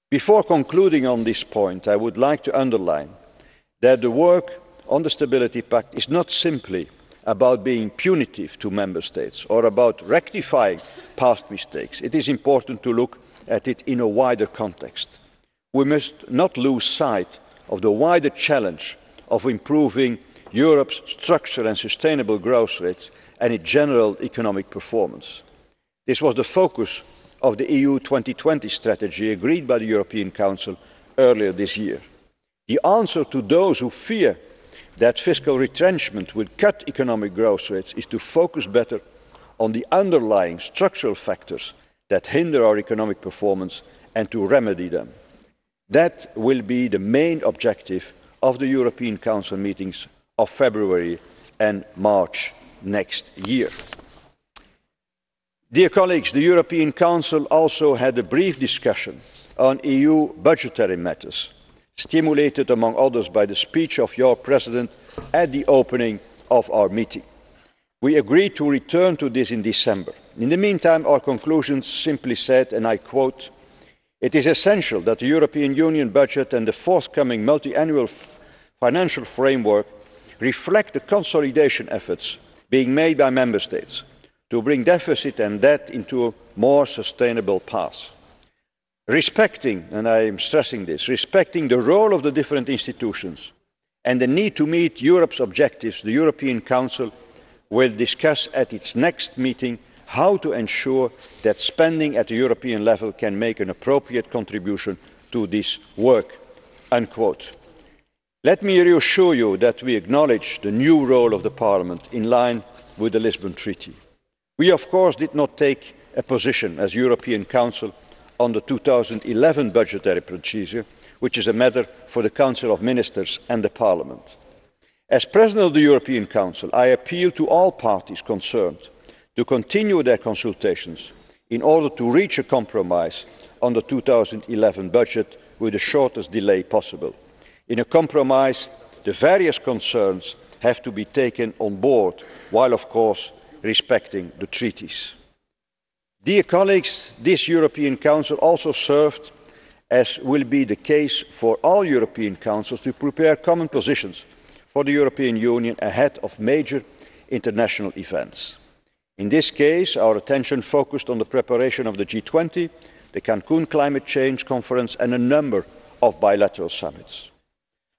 Before concluding on this point, I would like to underline that the work on the Stability Pact is not simply about being punitive to Member States or about rectifying past mistakes. It is important to look at it in a wider context. We must not lose sight of the wider challenge of improving Europe's structural and sustainable growth rates and its general economic performance. This was the focus of the EU 2020 strategy agreed by the European Council earlier this year. The answer to those who fear that fiscal retrenchment will cut economic growth rates is to focus better on the underlying structural factors that hinder our economic performance and to remedy them. That will be the main objective of the European Council meetings of February and March next year. Dear colleagues, the European Council also had a brief discussion on EU budgetary matters, stimulated among others by the speech of your President at the opening of our meeting. We agreed to return to this in December. In the meantime, our conclusions simply said, and I quote, "It is essential that the European Union budget and the forthcoming multi-annual financial framework reflect the consolidation efforts being made by Member States to bring deficit and debt into a more sustainable path. Respecting, and I am stressing this, respecting the role of the different institutions and the need to meet Europe's objectives, the European Council will discuss at its next meeting how to ensure that spending at the European level can make an appropriate contribution to this work." Unquote. Let me reassure you that we acknowledge the new role of the Parliament in line with the Lisbon Treaty. We, of course, did not take a position as European Council on the 2011 budgetary procedure, which is a matter for the Council of Ministers and the Parliament. As President of the European Council, I appeal to all parties concerned to continue their consultations in order to reach a compromise on the 2011 budget with the shortest delay possible. In a compromise, the various concerns have to be taken on board, while of course respecting the treaties. Dear colleagues, this European Council also served, as will be the case for all European Councils, to prepare common positions for the European Union ahead of major international events. In this case, our attention focused on the preparation of the G20, the Cancun Climate Change Conference and a number of bilateral summits.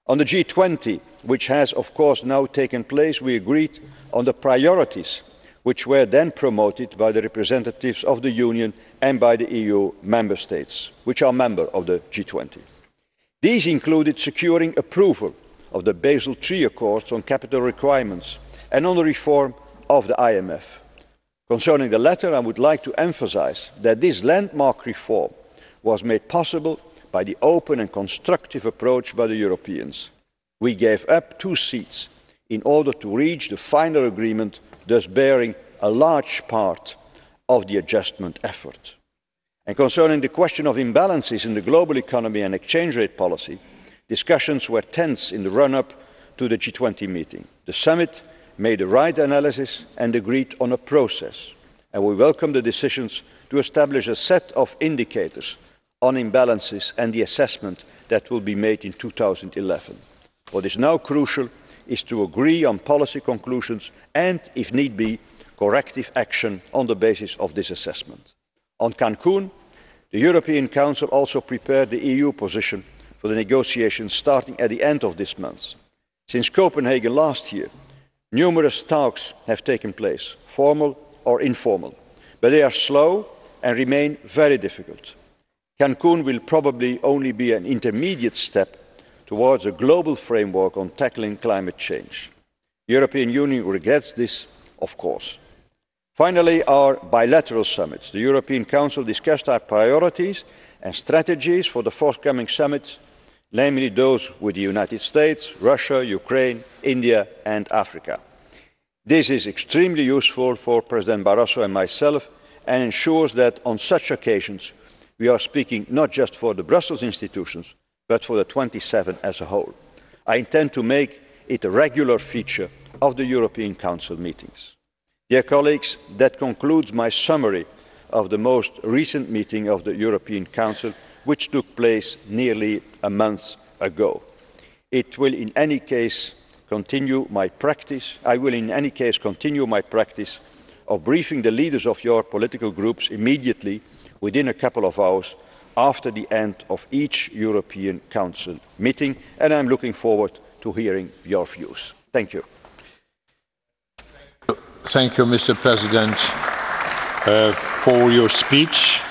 On the G20, which has of course now taken place, we agreed on the priorities which were then promoted by the representatives of the Union and by the EU member states, which are members of the G20. These included securing approval of the Basel III Accords on capital requirements and on the reform of the IMF. Concerning the latter, I would like to emphasise that this landmark reform was made possible by the open and constructive approach by the Europeans. We gave up 2 seats in order to reach the final agreement, thus bearing a large part of the adjustment effort. And concerning the question of imbalances in the global economy and exchange rate policy, discussions were tense in the run-up to the G20 meeting. The summit made the right analysis and agreed on a process, and we welcome the decisions to establish a set of indicators on imbalances and the assessment that will be made in 2011. What is now crucial is to agree on policy conclusions and, if need be, corrective action on the basis of this assessment. On Cancun, the European Council also prepared the EU position for the negotiations starting at the end of this month. Since Copenhagen last year, numerous talks have taken place, formal or informal, but they are slow and remain very difficult. Cancun will probably only be an intermediate step towards a global framework on tackling climate change. The European Union regrets this, of course. Finally, our bilateral summits. The European Council discussed our priorities and strategies for the forthcoming summits, namely those with the United States, Russia, Ukraine, India and Africa. This is extremely useful for President Barroso and myself and ensures that on such occasions we are speaking not just for the Brussels institutions, but for the 27 as a whole. I intend to make it a regular feature of the European Council meetings. Dear colleagues, that concludes my summary of the most recent meeting of the European Council, which took place nearly a month ago. I will in any case continue my practice of briefing the leaders of your political groups immediately within a couple of hours after the end of each European Council meeting, and I am looking forward to hearing your views. Thank you. Thank you, Mr. President, for your speech.